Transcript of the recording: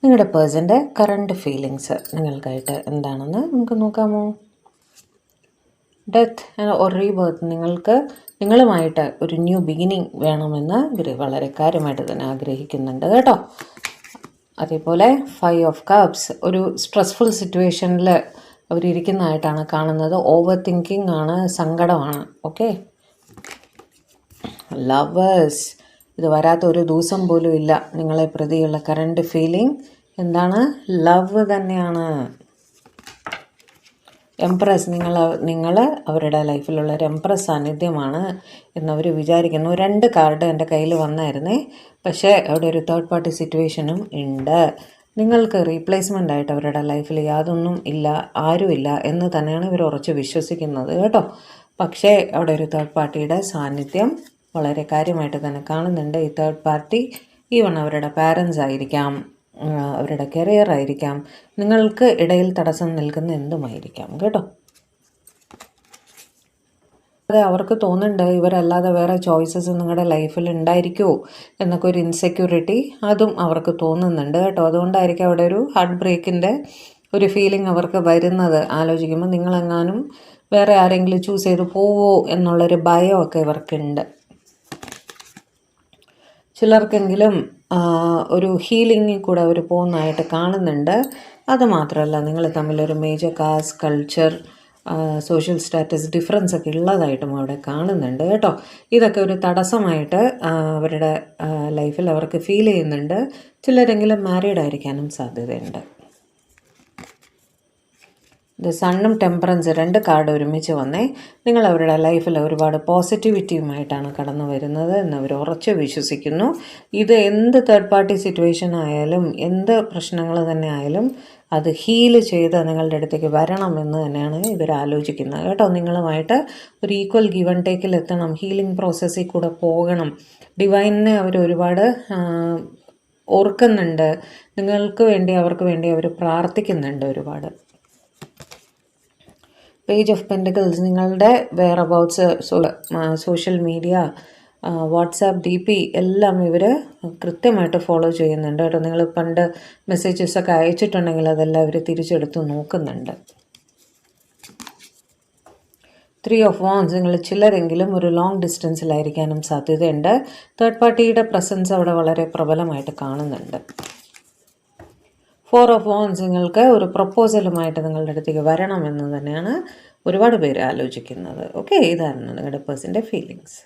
നിങ്ങളുടെ പേഴ്സൻ്റെ current feelings നിങ്ങൾക്കായിട്ട് എന്താണെന്ന് നമുക്ക് നോക്കാമോ? Death or rebirth. നിങ്ങളുമായിട്ട് ഒരു ന്യൂ ബിഗിനിങ് വേണമെന്ന് ഇവർ വളരെ കാര്യമായിട്ട് തന്നെ ആഗ്രഹിക്കുന്നുണ്ട് കേട്ടോ. അതേപോലെ 5 ഓഫ് കപ്സ്, ഒരു സ്ട്രെസ്ഫുൾ സിറ്റുവേഷനിൽ അവരിയ്ക്കുന്നതായിട്ടാണ് കാണുന്നത്. ഓവർ തിങ്കിങ് ആണ്, സങ്കടമാണ്. ഓക്കെ. ലവേഴ്സ്, ഇത് വരാത്ത ഒരു ദിവസം പോലും ഇല്ല. നിങ്ങളെ പ്രതിയുള്ള കറണ്ട് ഫീലിംഗ് എന്താണ്? ലവ് തന്നെയാണ്. എംപ്രസ്, നിങ്ങൾ അവരുടെ ലൈഫിലുള്ള ഒരു എംപ്രസ് സാന്നിധ്യമാണ് എന്നവർ വിചാരിക്കുന്നു. 2 കാർഡ് എൻ്റെ കയ്യിൽ വന്നായിരുന്നേ, പക്ഷേ അവിടെ ഒരു തേർഡ് പാർട്ടി സിറ്റുവേഷനും ഉണ്ട്. നിങ്ങൾക്ക് റീപ്ലേസ്മെൻ്റ് ആയിട്ട് അവരുടെ ലൈഫിൽ യാതൊന്നും ഇല്ല, ആരുമില്ല എന്ന് തന്നെയാണ് ഇവർ ഉറച്ച് വിശ്വസിക്കുന്നത് കേട്ടോ. പക്ഷേ അവിടെ ഒരു തേർഡ് പാർട്ടിയുടെ സാന്നിധ്യം വളരെ കാര്യമായിട്ട് തന്നെ കാണുന്നുണ്ട്. ഈ തേർഡ് പാർട്ടി ഈവൺ അവരുടെ പാരൻസ് ആയിരിക്കാം, അവരുടെ കരിയർ ആയിരിക്കാം, നിങ്ങൾക്ക് ഇടയിൽ തടസ്സം നിൽക്കുന്ന എന്തുമായിരിക്കാം കേട്ടോ. അതെ, അവർക്ക് തോന്നുന്നുണ്ട് ഇവരല്ലാതെ വേറെ ചോയ്സസ് നിങ്ങളുടെ ലൈഫിൽ ഉണ്ടായിരിക്കുമോ എന്നൊക്കെ ഒരു ഇൻസെക്യൂരിറ്റി അതും അവർക്ക് തോന്നുന്നുണ്ട് കേട്ടോ. അതുകൊണ്ടായിരിക്കും അവിടെ ഒരു ഹാർട്ട് ബ്രേക്കിൻ്റെ ഒരു ഫീലിംഗ് അവർക്ക് വരുന്നത്. ആലോചിക്കുമ്പോൾ നിങ്ങളെങ്ങാനും വേറെ ആരെങ്കിലും ചൂസ് ചെയ്ത് പോവോ എന്നുള്ളൊരു ഭയമൊക്കെ ഇവർക്കുണ്ട്. ചിലർക്കെങ്കിലും ഒരു ഹീലിങ്ങിൽ കൂടെ അവർ പോകുന്നതായിട്ട് കാണുന്നുണ്ട്. അതുമാത്രമല്ല, നിങ്ങൾ തമ്മിലൊരു major caste, culture, social status difference ഒക്കെ ഉള്ളതായിട്ടും അവിടെ കാണുന്നുണ്ട് കേട്ടോ. ഇതൊക്കെ ഒരു തടസ്സമായിട്ട് അവരുടെ ലൈഫിൽ അവർക്ക് ഫീൽ ചെയ്യുന്നുണ്ട്. ചിലരെങ്കിലും മാരീഡ് ആയിരിക്കാനും സാധ്യതയുണ്ട്. ഇത് സണ്ണും ടെമ്പറൻസ് 2 കാർഡ് ഒരുമിച്ച് വന്നേ. നിങ്ങൾ അവരുടെ ലൈഫിൽ ഒരുപാട് പോസിറ്റിവിറ്റിയുമായിട്ടാണ് കടന്നു വരുന്നത് എന്നവർ ഉറച്ച് വിശ്വസിക്കുന്നു. ഇത് എന്ത് തേർഡ് പാർട്ടി സിറ്റുവേഷൻ ആയാലും, എന്ത് പ്രശ്നങ്ങൾ തന്നെ ആയാലും അത് ഹീല് ചെയ്ത് നിങ്ങളുടെ അടുത്തേക്ക് വരണമെന്ന് തന്നെയാണ് ഇവർ ആലോചിക്കുന്നത് കേട്ടോ. നിങ്ങളുമായിട്ട് ഒരു ഈക്വൽ ഗിവ് ആൻഡ് ടേക്കിൽ എത്തണം, ഹീലിംഗ് പ്രോസസ്സിൽ കൂടെ പോകണം. ഡിവൈനിനെ അവർ ഒരുപാട് ഓർക്കുന്നുണ്ട്. നിങ്ങൾക്ക് വേണ്ടി, അവർക്ക് വേണ്ടി അവർ പ്രാർത്ഥിക്കുന്നുണ്ട് ഒരുപാട്. പേജ് ഓഫ് പെൻറ്റക്കിൾസ്, നിങ്ങളുടെ whereabouts, social media, WhatsApp DP എല്ലാം ഇവർ കൃത്യമായിട്ട് ഫോളോ ചെയ്യുന്നുണ്ട് കേട്ടോ. നിങ്ങൾ പണ്ട് മെസ്സേജസൊക്കെ അയച്ചിട്ടുണ്ടെങ്കിൽ അതെല്ലാം ഇവർ തിരിച്ചെടുത്ത് നോക്കുന്നുണ്ട്. 3 ഓഫ് വാൻസ്, നിങ്ങൾ ചിലരെങ്കിലും ഒരു ലോങ് ഡിസ്റ്റൻസിലായിരിക്കാനും സാധ്യതയുണ്ട്. തേർഡ് പാർട്ടിയുടെ പ്രസൻസ് അവിടെ വളരെ പ്രബലമായിട്ട് കാണുന്നുണ്ട്. 4 ഓഫ് വാൻസ്, നിങ്ങൾക്ക് ഒരു പ്രപ്പോസലുമായിട്ട് നിങ്ങളുടെ അടുത്തേക്ക് വരണമെന്ന് തന്നെയാണ് ഒരുപാട് പേര് ആലോചിക്കുന്നത്. ഓക്കെ, ഇതായിരുന്നു നിങ്ങളുടെ പേഴ്സൻ്റെ ഫീലിങ്സ്.